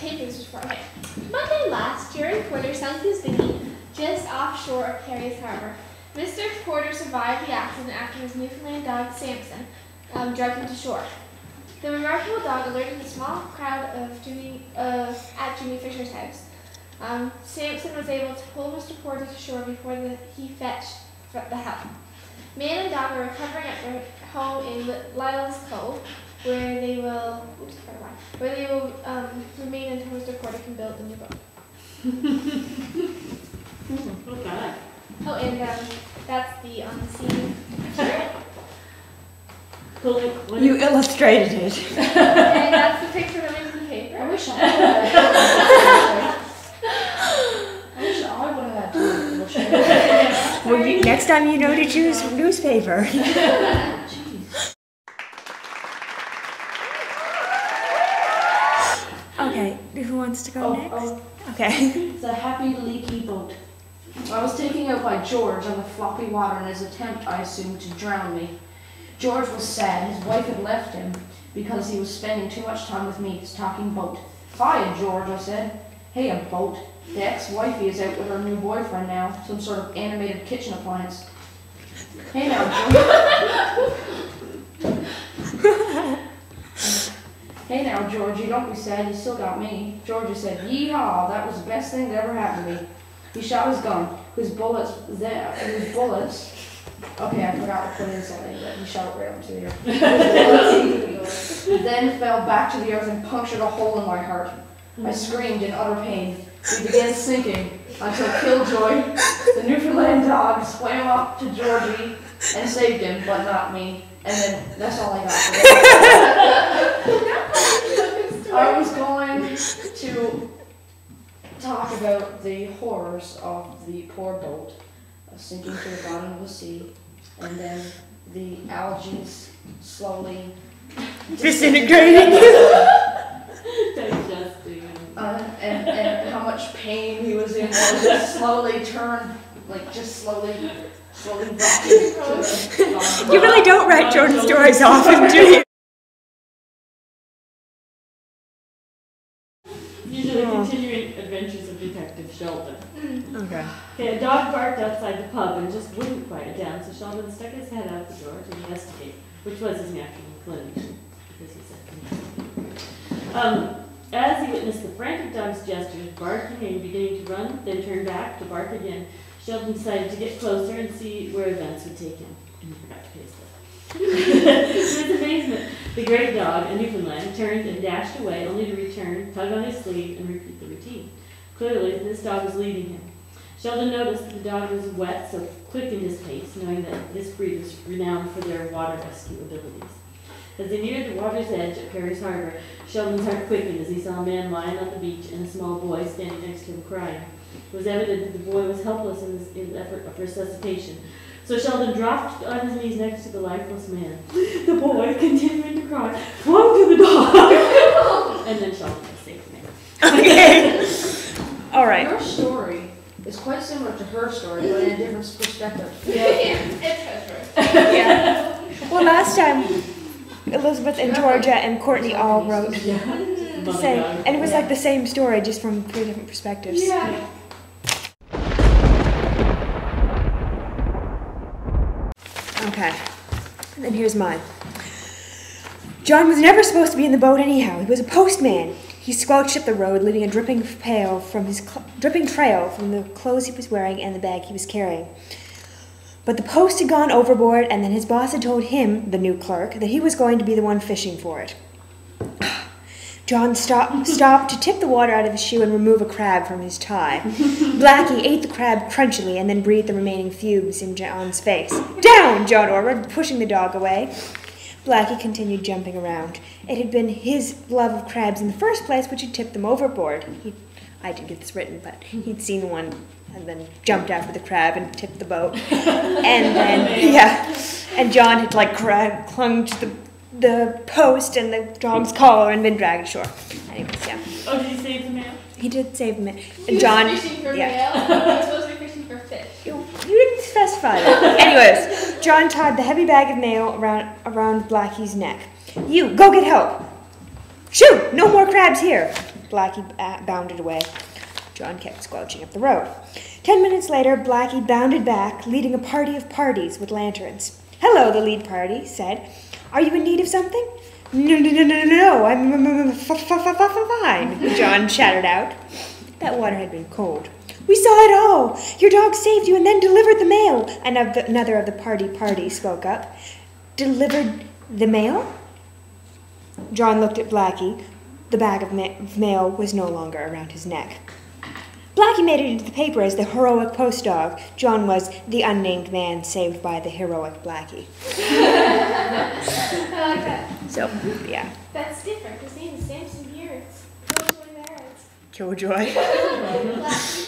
papers before. Okay. Monday last, Jerry Porter sunk his dinghy just offshore of Perry's Harbor. Mr. Porter survived the accident after his Newfoundland dog, Samson, dragged him to shore. The remarkable dog alerted the small crowd at Jimmy Fisher's house. Samson was able to pull Mr. Porter to shore before he fetched the help. Man and dog are recovering at their home in Lyle's Cove, where they will remain until Mr. Porter can build the new boat. Okay. Oh, and that's the on the scene picture. You illustrated it. And that's the picture that was in the paper. I wish I would have had to illustrate it. Well, next time you know to choose newspaper. Okay, who wants to go next? Okay. It's a happy leaky boat. I was taken out by George on the floppy water in his attempt, I assumed, to drown me. George was sad. His wife had left him because he was spending too much time with me, talking boat. Hiya, George, I said. Hey, a boat. The ex-wifey is out with her new boyfriend now, some sort of animated kitchen appliance. Hey now, George. Hey now, Georgie, don't be sad, you still got me. Georgie said, yeehaw, that was the best thing that ever happened to me. He shot his gun, whose bullets, okay, I forgot to put in something, but he shot it right onto the earth. Then fell back to the earth and punctured a hole in my heart. I screamed in utter pain. We began sinking until Killjoy, the Newfoundland dog, swam up to Georgie and saved him, but not me. And then that's all I got. I was going to talk about the horrors of the poor boat sinking to the bottom of the sea, and then the algae slowly Disintegrating. Digesting. And how much pain he was in, just slowly turned, slowly rocking to You really don't write Jordan stories often, do you? These are the continuing adventures of Detective Sheldon. Okay. Okay, a dog barked outside the pub and just wouldn't quiet down, so Sheldon stuck his head out the door to investigate, which was his natural inclination, because he said. As he witnessed the frantic dog's gestures, barking and beginning to run, then turned back to bark again, Sheldon decided to get closer and see where events would take him. And he forgot to pay his bill. To his amazement, the great dog, a Newfoundland, turned and dashed away, only to return, tug on his sleeve, and repeat the routine. Clearly, this dog was leading him. Sheldon noticed that the dog was wet, so quickened his pace, knowing that this breed was renowned for their water rescue abilities. As they neared the water's edge at Perry's Harbor, Sheldon's heart quickened as he saw a man lying on the beach and a small boy standing next to him crying. It was evident that the boy was helpless in his effort of resuscitation, so Sheldon dropped on his knees next to the lifeless man. The boy, continuing to cry, clung to the dog, and then Sheldon was safe from him. Okay. All right. Her story is quite similar to her story, but in a different perspective. Yeah, it's her story. Yeah. Well, last time, Elizabeth and Georgia and Courtney all wrote the same, and it was like the same story, just from 3 different perspectives. Yeah. Okay, and then here's mine. John was never supposed to be in the boat anyhow. He was a postman. He squelched up the road, leaving a dripping trail from the clothes he was wearing and the bag he was carrying. But the post had gone overboard, and then his boss had told him, the new clerk, that he was going to be the one fishing for it. John stopped to tip the water out of his shoe and remove a crab from his tie. Blackie ate the crab crunchily and then breathed the remaining fumes in John's face. "Down!" John ordered, pushing the dog away. Blackie continued jumping around. It had been his love of crabs in the first place which had tipped them overboard. I didn't get this written, but he'd seen one and then jumped after the crab and tipped the boat. And then, and John had clung to the post and the dog's collar and been dragged ashore. Anyways, yeah. Oh, did he save the man? He did save the man. He John, was fishing for mail. He was supposed to be fishing for fish. You didn't specify that. Anyways, John tied the heavy bag of mail around Blackie's neck. "You, go get help." "Shoo! No more crabs here." Blackie bounded away. John kept squelching up the road. 10 minutes later, Blackie bounded back, leading a party of parties with lanterns. "Hello," the lead party said. "Are you in need of something?" No, I'm fine," John chattered out. That water had been cold. "We saw it all. Your dog saved you and then delivered the mail," another of the party spoke up. "Delivered the mail?" John looked at Blackie. The bag of mail was no longer around his neck. Blackie made it into the paper as the heroic post dog. John was the unnamed man saved by the heroic Blackie. I like that. So, yeah. That's different. His name is Samson here. It's Killjoy there. It's Killjoy. Blackie.